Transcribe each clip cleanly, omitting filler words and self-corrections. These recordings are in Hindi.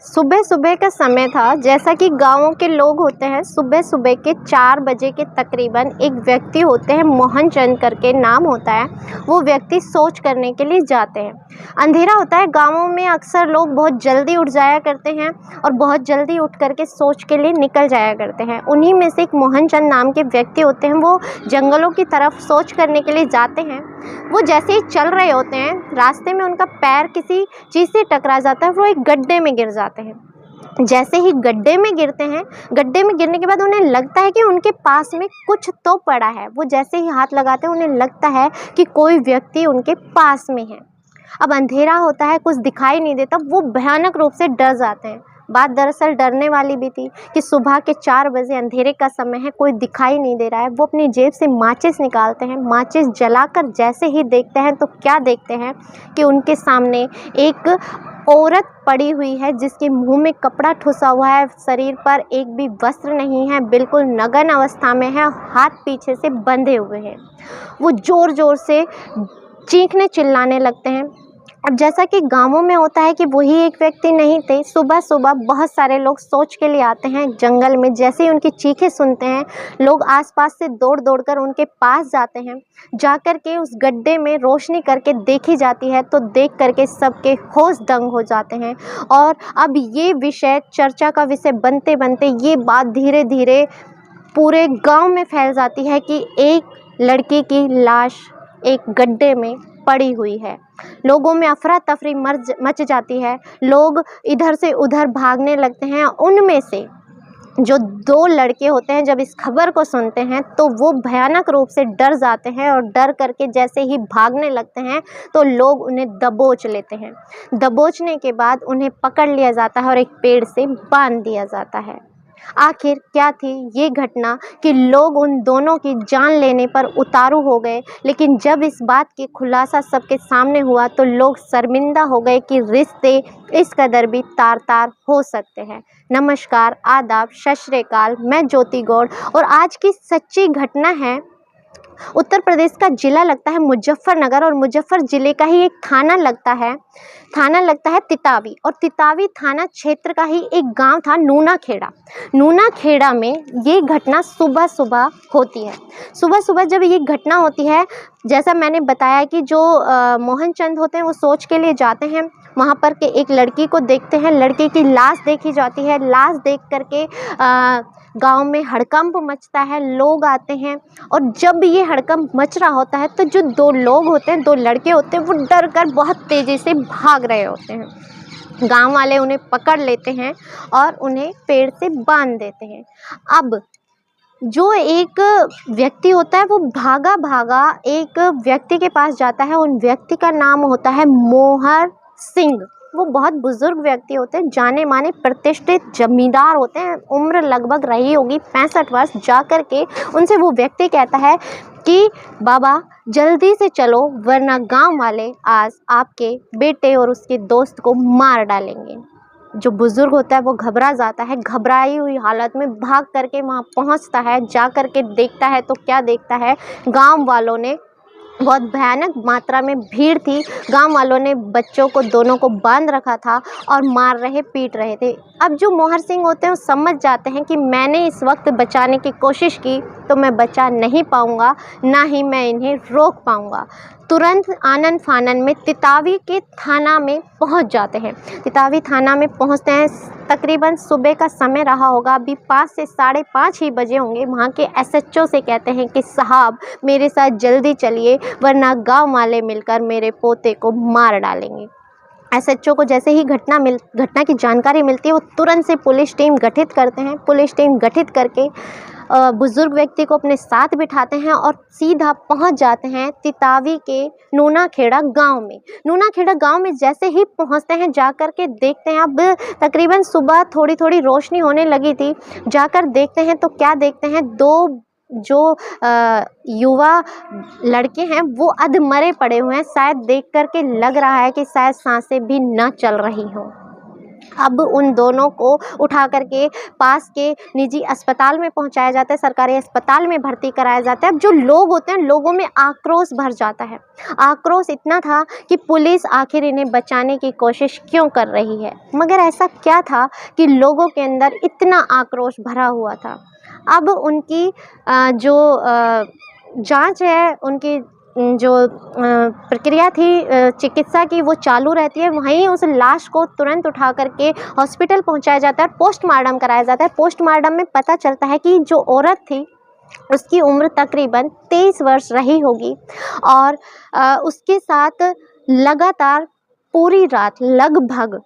सुबह सुबह का समय था। जैसा कि गाँवों के लोग होते हैं, सुबह सुबह के 4 बजे के तकरीबन एक व्यक्ति होते हैं, मोहन चंद करके नाम होता है। वो व्यक्ति शौच करने के लिए जाते हैं। अंधेरा होता है, गाँवों में अक्सर लोग बहुत जल्दी उठ जाया करते हैं और बहुत जल्दी उठ करके शौच के लिए निकल जाया करते हैं। उन्हीं में से एक मोहन चंद नाम के व्यक्ति होते हैं, वो जंगलों की तरफ शौच करने के लिए जाते हैं। वो जैसे ही चल रहे होते हैं, रास्ते में उनका पैर किसी चीज़ से टकरा जाता है, वो एक गड्ढे में गिर जाते हैं। जैसे ही गड्ढे में गिरते हैं, गड्ढे में गिरने के बाद उन्हें लगता है कि उनके पास में कुछ तो पड़ा है। वो जैसे ही हाथ लगाते हैं, उन्हें लगता है कि कोई व्यक्ति उनके पास में है। अब अंधेरा होता है, कुछ दिखाई नहीं देता, वो भयानक रूप से डर जाते हैं। बात दरअसल डरने वाली भी थी कि सुबह के 4 बजे अंधेरे का समय है, कोई दिखाई नहीं दे रहा है। वो अपनी जेब से माचिस निकालते हैं। माचिस जलाकर जैसे ही देखते हैं तो क्या देखते हैं कि उनके सामने एक औरत पड़ी हुई है, जिसके मुंह में कपड़ा ठुसा हुआ है, शरीर पर एक भी वस्त्र नहीं है, बिल्कुल नग्न अवस्था में है, हाथ पीछे से बंधे हुए हैं। वो ज़ोर ज़ोर से चीखने चिल्लाने लगते हैं। अब जैसा कि गाँवों में होता है कि वही एक व्यक्ति नहीं थे, सुबह सुबह बहुत सारे लोग शौच के लिए आते हैं जंगल में। जैसे ही उनकी चीखें सुनते हैं, लोग आसपास से दौड़ दौड़ कर उनके पास जाते हैं। जाकर के उस गड्ढे में रोशनी करके देखी जाती है तो देख करके सबके होश दंग हो जाते हैं। और अब ये विषय चर्चा का विषय बनते बनते ये बात धीरे धीरे पूरे गांव में फैल जाती है कि एक लड़की की लाश एक गड्ढे में पड़ी हुई है। लोगों में अफरा तफरी मच जाती है। लोग इधर से उधर भागने लगते हैं। उनमें से जो 2 लड़के होते हैं, जब इस खबर को सुनते हैं तो वो भयानक रूप से डर जाते हैं और डर करके जैसे ही भागने लगते हैं तो लोग उन्हें दबोच लेते हैं। दबोचने के बाद उन्हें पकड़ लिया जाता है और एक पेड़ से बांध दिया जाता है। आखिर क्या थी ये घटना कि लोग उन दोनों की जान लेने पर उतारू हो गए। लेकिन जब इस बात की खुलासा सबके सामने हुआ तो लोग शर्मिंदा हो गए कि रिश्ते इस कदर भी तार तार हो सकते हैं। नमस्कार, आदाब, सत श्री अकाल। मैं ज्योति गौड़ और आज की सच्ची घटना है। उत्तर प्रदेश का ज़िला लगता है मुजफ्फरनगर और मुजफ्फर ज़िले का ही एक थाना लगता है तितावी। और तितावी थाना क्षेत्र का ही एक गांव था नूना खेड़ा। नूना खेड़ा में ये घटना सुबह सुबह होती है। सुबह सुबह जब ये घटना होती है, जैसा मैंने बताया कि जो मोहन चंद होते हैं वो शौच के लिए जाते हैं। वहाँ पर के एक लड़की को देखते हैं, लड़की की लाश देखी जाती है। लाश देख करके गांव में हड़कंप मचता है, लोग आते हैं। और जब ये हड़कंप मच रहा होता है तो जो 2 लोग होते हैं, 2 लड़के होते हैं, वो डर कर बहुत तेज़ी से भाग रहे होते हैं। गांव वाले उन्हें पकड़ लेते हैं और उन्हें पेड़ से बांध देते हैं। अब जो एक व्यक्ति होता है वो भागा भागा एक व्यक्ति के पास जाता है। उन व्यक्ति का नाम होता है मोहर सिंह। वो बहुत बुजुर्ग व्यक्ति होते हैं, जाने माने प्रतिष्ठित जमींदार होते हैं। उम्र लगभग रही होगी 65 वर्ष। जा कर के उनसे वो व्यक्ति कहता है कि बाबा जल्दी से चलो, वरना गांव वाले आज आपके बेटे और उसके दोस्त को मार डालेंगे। जो बुज़ुर्ग होता है वो घबरा जाता है। घबराई हुई हालत में भाग करके वहाँ पहुँचता है। जा कर के देखता है तो क्या देखता है, गांव वालों ने, बहुत भयानक मात्रा में भीड़ थी, गांव वालों ने बच्चों को दोनों को बांध रखा था और मार रहे पीट रहे थे। अब जो मोहर सिंह होते हैं वो समझ जाते हैं कि मैंने इस वक्त बचाने की कोशिश की तो मैं बचा नहीं पाऊंगा, ना ही मैं इन्हें रोक पाऊंगा। तुरंत आनन फानन में तितावी के थाना में पहुंच जाते हैं। तितावी थाना में पहुंचते हैं, तकरीबन सुबह का समय रहा होगा, अभी 5 से 5:30 ही बजे होंगे। वहाँ के SHO से कहते हैं कि साहब मेरे साथ जल्दी चलिए, वरना गांव वाले मिलकर मेरे पोते को मार डालेंगे। SHO को जैसे ही घटना की जानकारी मिलती है, वो तुरंत से पुलिस टीम गठित करते हैं। पुलिस टीम गठित करके बुजुर्ग व्यक्ति को अपने साथ बिठाते हैं और सीधा पहुंच जाते हैं तितावी के नूना खेड़ा गांव में। नूना खेड़ा गांव में जैसे ही पहुंचते हैं, जाकर के देखते हैं, अब तकरीबन सुबह थोड़ी थोड़ी रोशनी होने लगी थी। जाकर देखते हैं तो क्या देखते हैं, 2 जो युवा लड़के हैं वो अधमरे पड़े हुए हैं। शायद देख करके लग रहा है कि शायद सांसें भी न चल रही हों। अब उन दोनों को उठा करके पास के निजी अस्पताल में पहुंचाया जाता है, सरकारी अस्पताल में भर्ती कराया जाता है। अब जो लोग होते हैं, लोगों में आक्रोश भर जाता है। आक्रोश इतना था कि पुलिस आखिर इन्हें बचाने की कोशिश क्यों कर रही है, मगर ऐसा क्या था कि लोगों के अंदर इतना आक्रोश भरा हुआ था। अब उनकी जो जांच है, उनकी जो प्रक्रिया थी चिकित्सा की, वो चालू रहती है। वहीं उस लाश को तुरंत उठा करके हॉस्पिटल पहुंचाया जाता है, पोस्टमार्टम कराया जाता है। पोस्टमार्टम में पता चलता है कि जो औरत थी उसकी उम्र तकरीबन 23 वर्ष रही होगी और उसके साथ लगातार पूरी रात लगभग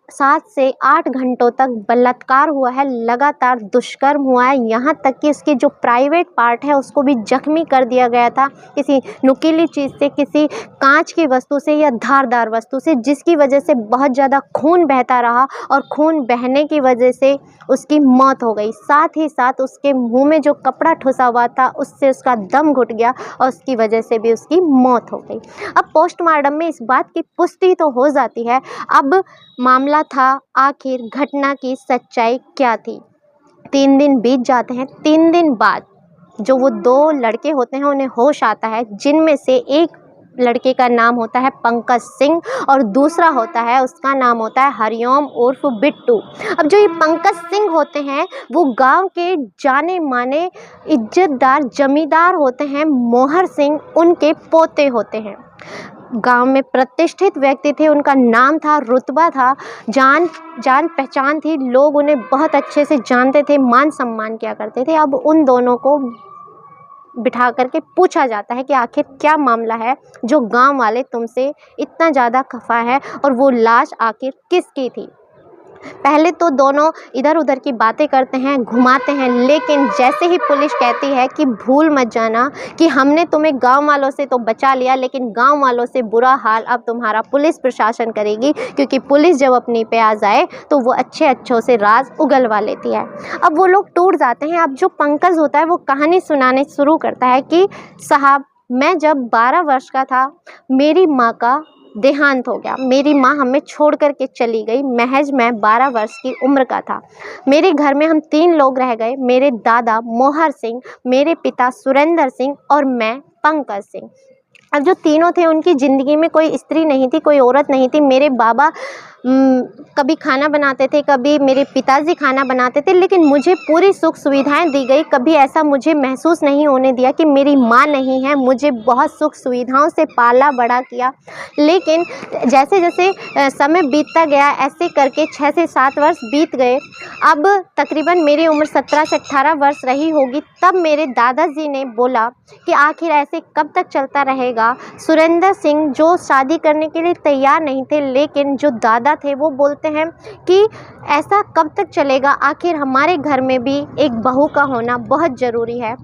7 से 8 घंटों तक बलात्कार हुआ है, लगातार दुष्कर्म हुआ है। यहाँ तक कि उसकी जो प्राइवेट पार्ट है उसको भी जख्मी कर दिया गया था किसी नुकीली चीज़ से, किसी कांच की वस्तु से या धारदार वस्तु से, जिसकी वजह से बहुत ज़्यादा खून बहता रहा और खून बहने की वजह से उसकी मौत हो गई। साथ ही साथ उसके मुंह में जो कपड़ा ठुसा हुआ था उससे उसका दम घुट गया और उसकी वजह से भी उसकी मौत हो गई। अब पोस्टमार्टम में इस बात की पुष्टि तो हो जाती है। अब मामला था आखिर घटना की सच्चाई क्या थी। 3 दिन बीत जाते हैं। 3 दिन बाद जो वो 2 लड़के होते हैं उन्हें होश आता है, जिनमें से एक लड़के का नाम होता है पंकज सिंह और दूसरा होता है, उसका नाम होता है हरिओम उर्फ बिट्टू। अब जो ये पंकज सिंह होते हैं वो गांव के जाने माने इज्जतदार जमींदार होते हैं। मोहर सिंह उनके पोते होते हैं। गांव में प्रतिष्ठित व्यक्ति थे, उनका नाम था, रुतबा था, जान पहचान थी, लोग उन्हें बहुत अच्छे से जानते थे, मान सम्मान किया करते थे। अब उन दोनों को बिठा करके पूछा जाता है कि आखिर क्या मामला है जो गांव वाले तुमसे इतना ज़्यादा खफा है और वो लाश आखिर किसकी थी। पहले तो दोनों इधर उधर की बातें करते हैं, घुमाते हैं, लेकिन जैसे ही पुलिस कहती है कि भूल मत जाना कि हमने तुम्हें गांव वालों से तो बचा लिया, लेकिन गांव वालों से बुरा हाल अब तुम्हारा पुलिस प्रशासन करेगी, क्योंकि पुलिस जब अपनी पे आ जाए तो वो अच्छों से राज उगलवा लेती है। अब वो लोग टूट जाते हैं। अब जो पंकज होता है वो कहानी सुनाने शुरू करता है कि साहब, मैं जब 12 वर्ष का था मेरी माँ का देहांत हो गया। मेरी माँ हमें छोड़ कर के चली गई। महज मैं 12 वर्ष की उम्र का था। मेरे घर में हम 3 लोग रह गए, मेरे दादा मोहर सिंह, मेरे पिता सुरेंद्र सिंह और मैं पंकज सिंह। अब जो तीनों थे उनकी ज़िंदगी में कोई स्त्री नहीं थी, कोई औरत नहीं थी। मेरे बाबा कभी खाना बनाते थे, कभी मेरे पिताजी खाना बनाते थे, लेकिन मुझे पूरी सुख सुविधाएं दी गई। कभी ऐसा मुझे महसूस नहीं होने दिया कि मेरी माँ नहीं है। मुझे बहुत सुख सुविधाओं से पाला बड़ा किया। लेकिन जैसे जैसे समय बीतता गया, ऐसे करके 6 से 7 वर्ष बीत गए। अब तकरीबन मेरी उम्र 17 से 18 वर्ष रही होगी। तब मेरे दादाजी ने बोला कि आखिर ऐसे कब तक चलता रहेगा। सुरेंद्र सिंह जो शादी करने के लिए तैयार नहीं थे, लेकिन जो दादा थे वो बोलते हैं कि ऐसा कब तक चलेगा, आखिर हमारे घर में भी एक बहू का होना बहुत ज़रूरी है।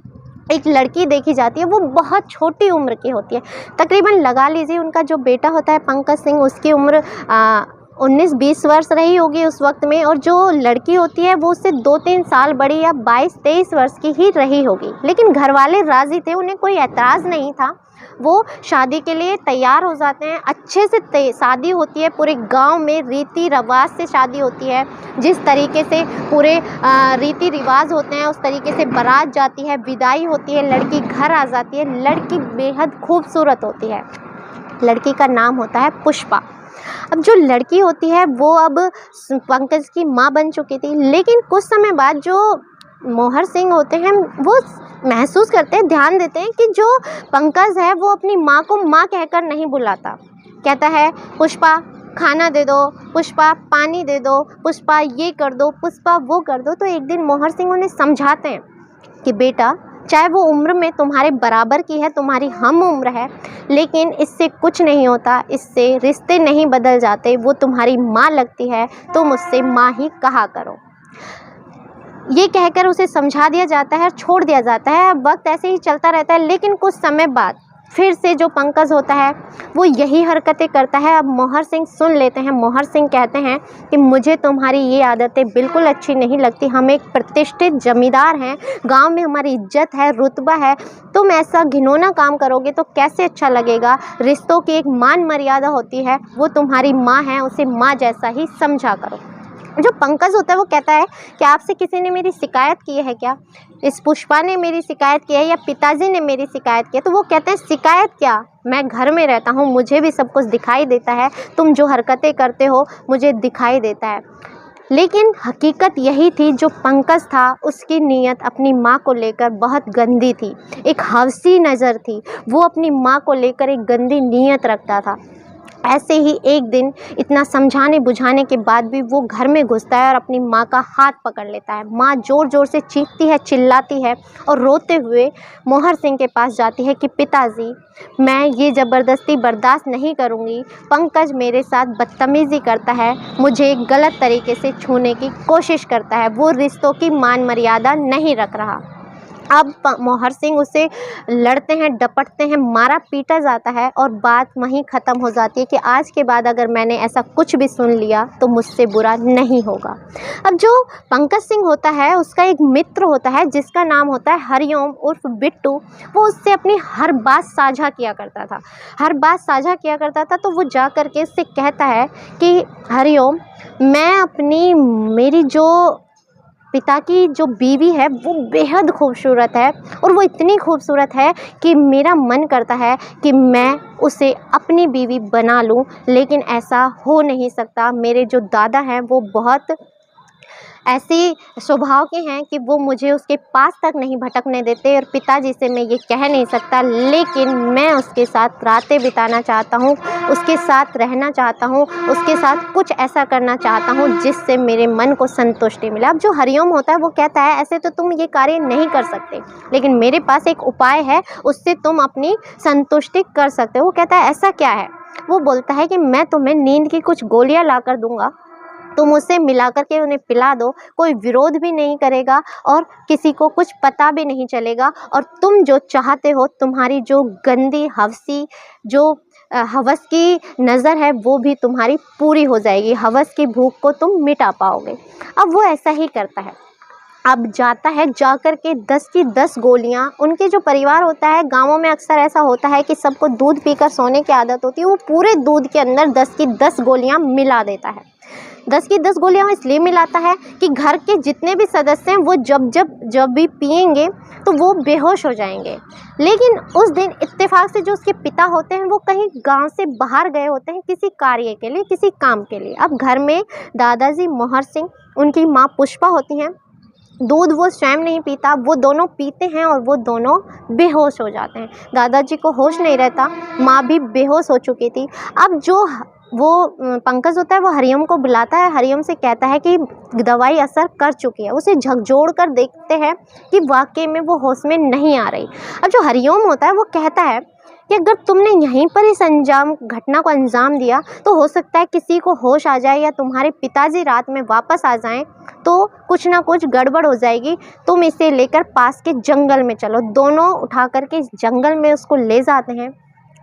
एक लड़की देखी जाती है, वो बहुत छोटी उम्र की होती है, तकरीबन लगा लीजिए उनका जो बेटा होता है पंकज सिंह, उसकी उम्र 19-20 वर्ष रही होगी उस वक्त में, और जो लड़की होती है वो उससे 2-3 साल बड़ी या 22-23 वर्ष की ही रही होगी। लेकिन घर वाले राज़ी थे, उन्हें कोई एतराज़ नहीं था। वो शादी के लिए तैयार हो जाते हैं। अच्छे से शादी होती है, पूरे गांव में रीति रिवाज से शादी होती है। जिस तरीके से पूरे रीति रिवाज होते हैं उस तरीके से बारात जाती है, विदाई होती है, लड़की घर आ जाती है। लड़की बेहद खूबसूरत होती है। लड़की का नाम होता है पुष्पा। अब जो लड़की होती है वो अब पंकज की माँ बन चुकी थी, लेकिन कुछ समय बाद जो मोहर सिंह होते हैं वो महसूस करते हैं, ध्यान देते हैं कि जो पंकज है वो अपनी माँ को माँ कहकर नहीं बुलाता। कहता है पुष्पा खाना दे दो, पुष्पा पानी दे दो, पुष्पा ये कर दो, पुष्पा वो कर दो। तो एक दिन मोहर सिंह उन्हें समझाते हैं कि बेटा, चाहे वो उम्र में तुम्हारे बराबर की है, तुम्हारी हम उम्र है, लेकिन इससे कुछ नहीं होता, इससे रिश्ते नहीं बदल जाते। वो तुम्हारी माँ लगती है, तुम उससे माँ ही कहा करो। ये कहकर उसे समझा दिया जाता है, छोड़ दिया जाता है। वक्त ऐसे ही चलता रहता है, लेकिन कुछ समय बाद फिर से जो पंकज होता है वो यही हरकतें करता है। अब मोहर सिंह सुन लेते हैं। मोहर सिंह कहते हैं कि मुझे तुम्हारी ये आदतें बिल्कुल अच्छी नहीं लगती। हम एक प्रतिष्ठित जमींदार हैं, गांव में हमारी इज्जत है, रुतबा है। तुम ऐसा घिनौना काम करोगे तो कैसे अच्छा लगेगा। रिश्तों की एक मान मर्यादा होती है, वो तुम्हारी माँ है, उसे माँ जैसा ही समझा करो। जो पंकज होता है वो कहता है कि आपसे किसी ने मेरी शिकायत की है क्या? इस पुष्पा ने मेरी शिकायत की है या पिताजी ने मेरी शिकायत की है? तो वो कहते हैं शिकायत क्या, मैं घर में रहता हूँ, मुझे भी सब कुछ दिखाई देता है, तुम जो हरकतें करते हो मुझे दिखाई देता है। लेकिन हकीकत यही थी, जो पंकज था उसकी नीयत अपनी माँ को लेकर बहुत गंदी थी, एक हवसी नज़र थी, वो अपनी माँ को लेकर एक गंदी नीयत रखता था। ऐसे ही एक दिन इतना समझाने बुझाने के बाद भी वो घर में घुसता है और अपनी माँ का हाथ पकड़ लेता है। माँ ज़ोर ज़ोर से चीखती है, चिल्लाती है और रोते हुए मोहर सिंह के पास जाती है कि पिताजी, मैं ये ज़बरदस्ती बर्दाश्त नहीं करूँगी, पंकज मेरे साथ बदतमीज़ी करता है, मुझे गलत तरीके से छूने की कोशिश करता है, वो रिश्तों की मान मर्यादा नहीं रख रहा। अब मोहर सिंह उससे लड़ते हैं, डपटते हैं, मारा पीटा जाता है और बात वहीं ख़त्म हो जाती है कि आज के बाद अगर मैंने ऐसा कुछ भी सुन लिया तो मुझसे बुरा नहीं होगा। अब जो पंकज सिंह होता है उसका एक मित्र होता है जिसका नाम होता है हरिओम उर्फ बिट्टू। वो उससे अपनी हर बात साझा किया करता था, हर बात साझा किया करता था। तो वो जा कर के उससे कहता है कि हरिओम, मैं मेरी जो पिता की जो बीवी है वो बेहद खूबसूरत है और वो इतनी खूबसूरत है कि मेरा मन करता है कि मैं उसे अपनी बीवी बना लूं, लेकिन ऐसा हो नहीं सकता। मेरे जो दादा हैं वो बहुत ऐसे स्वभाव के हैं कि वो मुझे उसके पास तक नहीं भटकने देते और पिताजी से मैं ये कह नहीं सकता, लेकिन मैं उसके साथ रातें बिताना चाहता हूँ, उसके साथ रहना चाहता हूँ, उसके साथ कुछ ऐसा करना चाहता हूँ जिससे मेरे मन को संतुष्टि मिले। अब जो हरिओम होता है वो कहता है ऐसे तो तुम ये कार्य नहीं कर सकते, लेकिन मेरे पास एक उपाय है, उससे तुम अपनी संतुष्टि कर सकते हो। वो कहता है ऐसा क्या है? वो बोलता है कि मैं तुम्हें नींद की कुछ गोलियां ला कर दूंगा, तुम उसे मिला कर के उन्हें पिला दो, कोई विरोध भी नहीं करेगा और किसी को कुछ पता भी नहीं चलेगा, और तुम जो चाहते हो, तुम्हारी जो गंदी हवसी जो हवस की नज़र है वो भी तुम्हारी पूरी हो जाएगी, हवस की भूख को तुम मिटा पाओगे। अब वो ऐसा ही करता है। अब जाता है, जाकर के 10 की 10 गोलियां, उनके जो परिवार होता है, गाँवों में अक्सर ऐसा होता है कि सबको दूध पीकर सोने की आदत होती है, वो पूरे दूध के अंदर 10 की 10 गोलियां मिला देता है। 10 की 10 गोलियां वो इसलिए मिलाता है कि घर के जितने भी सदस्य हैं वो जब भी पिएंगे तो वो बेहोश हो जाएंगे। लेकिन उस दिन इत्तेफाक से जो उसके पिता होते हैं वो कहीं गांव से बाहर गए होते हैं किसी कार्य के लिए, किसी काम के लिए। अब घर में दादाजी मोहर सिंह, उनकी माँ पुष्पा होती हैं, दूध वो स्वयं नहीं पीता, वो दोनों पीते हैं और वो दोनों बेहोश हो जाते हैं। दादाजी को होश नहीं रहता, माँ भी बेहोश हो चुकी थी। अब जो वो पंकज होता है वो हरिओम को बुलाता है, हरिओम से कहता है कि दवाई असर कर चुकी है। उसे झकझोर कर देखते हैं कि वाकई में वो होश में नहीं आ रही। अब जो हरिओम होता है वो कहता है कि अगर तुमने यहीं पर इस घटना को अंजाम दिया तो हो सकता है किसी को होश आ जाए या तुम्हारे पिताजी रात में वापस आ जाएं तो कुछ ना कुछ गड़बड़ हो जाएगी। तुम इसे लेकर पास के जंगल में चलो। दोनों उठा करके इस जंगल में उसको ले जाते हैं।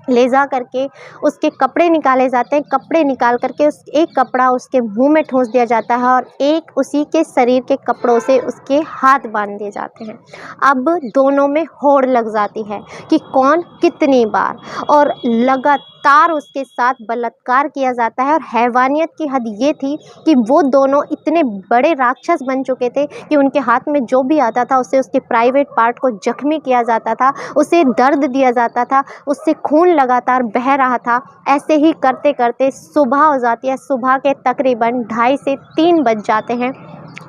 ले जा करके उसके कपड़े निकाले जाते हैं, कपड़े निकाल करके उस एक कपड़ा उसके मुंह में ठूंस दिया जाता है और एक उसी के शरीर के कपड़ों से उसके हाथ बांध दिए जाते हैं। अब दोनों में होड़ लग जाती है कि कौन कितनी बार, और लगातार उसके साथ बलात्कार किया जाता है। और हैवानियत की हद ये थी कि वो दोनों इतने बड़े राक्षस बन चुके थे कि उनके हाथ में जो भी आता था उसे उसके प्राइवेट पार्ट को जख्मी किया जाता था, उसे दर्द दिया जाता था, उससे खून लगातार बह रहा था। ऐसे ही करते करते सुबह हो जाती है। सुबह के तकरीबन 2:30 से 3 बज जाते हैं।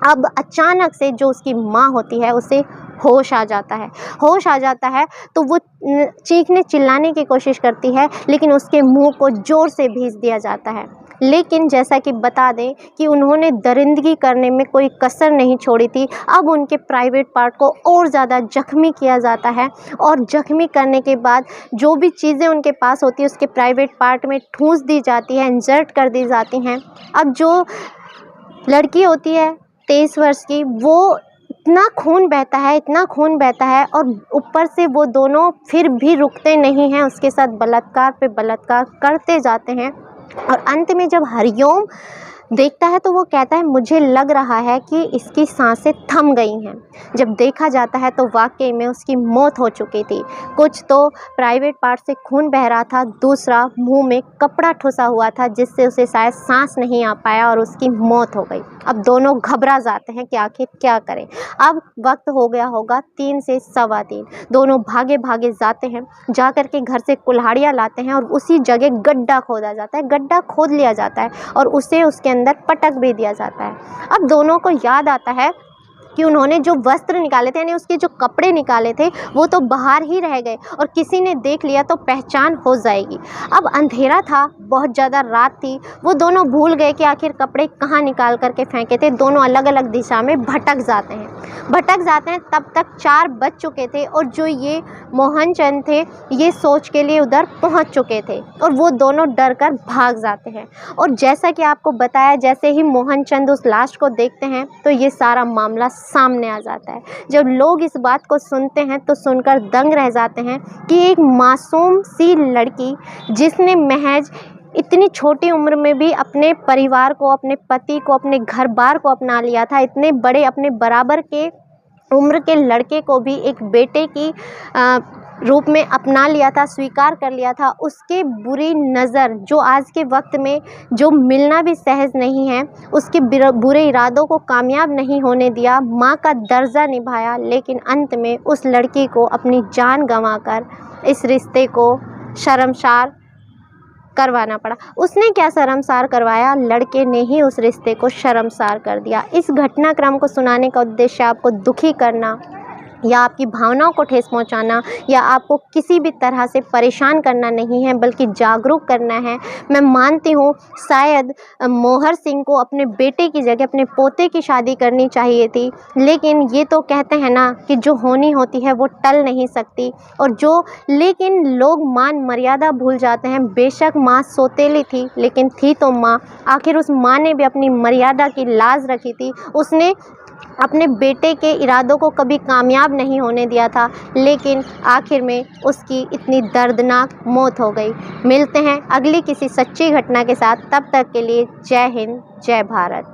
अब अचानक से जो उसकी माँ होती है उसे होश आ जाता है। होश आ जाता है तो वो चीखने चिल्लाने की कोशिश करती है, लेकिन उसके मुंह को ज़ोर से भींच दिया जाता है। लेकिन जैसा कि बता दें कि उन्होंने दरिंदगी करने में कोई कसर नहीं छोड़ी थी। अब उनके प्राइवेट पार्ट को और ज़्यादा जख्मी किया जाता है और जख्मी करने के बाद जो भी चीज़ें उनके पास होती है उसके प्राइवेट पार्ट में ठूंस दी जाती है, इंजर्ट कर दी जाती हैं। अब जो लड़की होती है 23 वर्ष की, वो इतना खून बहता है, इतना खून बहता है, और ऊपर से वो दोनों फिर भी रुकते नहीं हैं, उसके साथ बलात्कार पे बलात्कार करते जाते हैं। और अंत में जब हरिओम देखता है तो वो कहता है मुझे लग रहा है कि इसकी सांसें थम गई हैं। जब देखा जाता है तो वाकई में उसकी मौत हो चुकी थी। कुछ तो प्राइवेट पार्ट से खून बह रहा था, दूसरा मुंह में कपड़ा ठुसा हुआ था जिससे उसे शायद सांस नहीं आ पाया और उसकी मौत हो गई। अब दोनों घबरा जाते हैं कि आखिर क्या करें। अब वक्त हो गया होगा 3 से सवा 3। दोनों भागे भागे जाते हैं, जा कर के घर से कुल्हाड़ियाँ लाते हैं और उसी जगह गड्ढा खोदा जाता है। गड्ढा खोद लिया जाता है और उसे उसके अंदर पटक भी दिया जाता है। अब दोनों को याद आता है कि उन्होंने जो वस्त्र निकाले थे, यानी उसके जो कपड़े निकाले थे, वो तो बाहर ही रह गए और किसी ने देख लिया तो पहचान हो जाएगी। अब अंधेरा था, बहुत ज़्यादा रात थी। वो दोनों भूल गए कि आखिर कपड़े कहाँ निकाल करके फेंके थे। दोनों अलग अलग दिशा में भटक जाते हैं। तब तक 4 बज चुके थे और जो ये मोहन चंद थे, ये सोच के लिए उधर पहुंच चुके थे और वो दोनों डर कर भाग जाते हैं। और जैसा कि आपको बताया, जैसे ही मोहन चंद उस लाश को देखते हैं तो ये सारा मामला सामने आ जाता है। जब लोग इस बात को सुनते हैं तो सुनकर दंग रह जाते हैं कि एक मासूम सी लड़की, जिसने महज इतनी छोटी उम्र में भी अपने परिवार को, अपने पति को, अपने घर बार को अपना लिया था, इतने बड़े अपने बराबर के उम्र के लड़के को भी एक बेटे की रूप में अपना लिया था, स्वीकार कर लिया था, उसके बुरी नज़र, जो आज के वक्त में जो मिलना भी सहज नहीं है, उसके बुरे इरादों को कामयाब नहीं होने दिया, माँ का दर्जा निभाया, लेकिन अंत में उस लड़की को अपनी जान गंवाकर इस रिश्ते को शर्मसार करवाना पड़ा। उसने क्या शर्मसार करवाया, लड़के ने ही उस रिश्ते को शर्मसार कर दिया। इस घटनाक्रम को सुनाने का उद्देश्य आपको दुखी करना या आपकी भावनाओं को ठेस पहुंचाना या आपको किसी भी तरह से परेशान करना नहीं है, बल्कि जागरूक करना है। मैं मानती हूँ शायद मोहर सिंह को अपने बेटे की जगह अपने पोते की शादी करनी चाहिए थी, लेकिन ये तो कहते हैं ना कि जो होनी होती है वो टल नहीं सकती। लेकिन लोग मान मर्यादा भूल जाते हैं। बेशक माँ सौतेली थी, लेकिन थी तो माँ। आखिर उस माँ ने भी अपनी मर्यादा की लाज रखी थी। उसने अपने बेटे के इरादों को कभी कामयाब नहीं होने दिया था, लेकिन आखिर में उसकी इतनी दर्दनाक मौत हो गई। मिलते हैं अगली किसी सच्ची घटना के साथ, तब तक के लिए जय हिंद, जय भारत।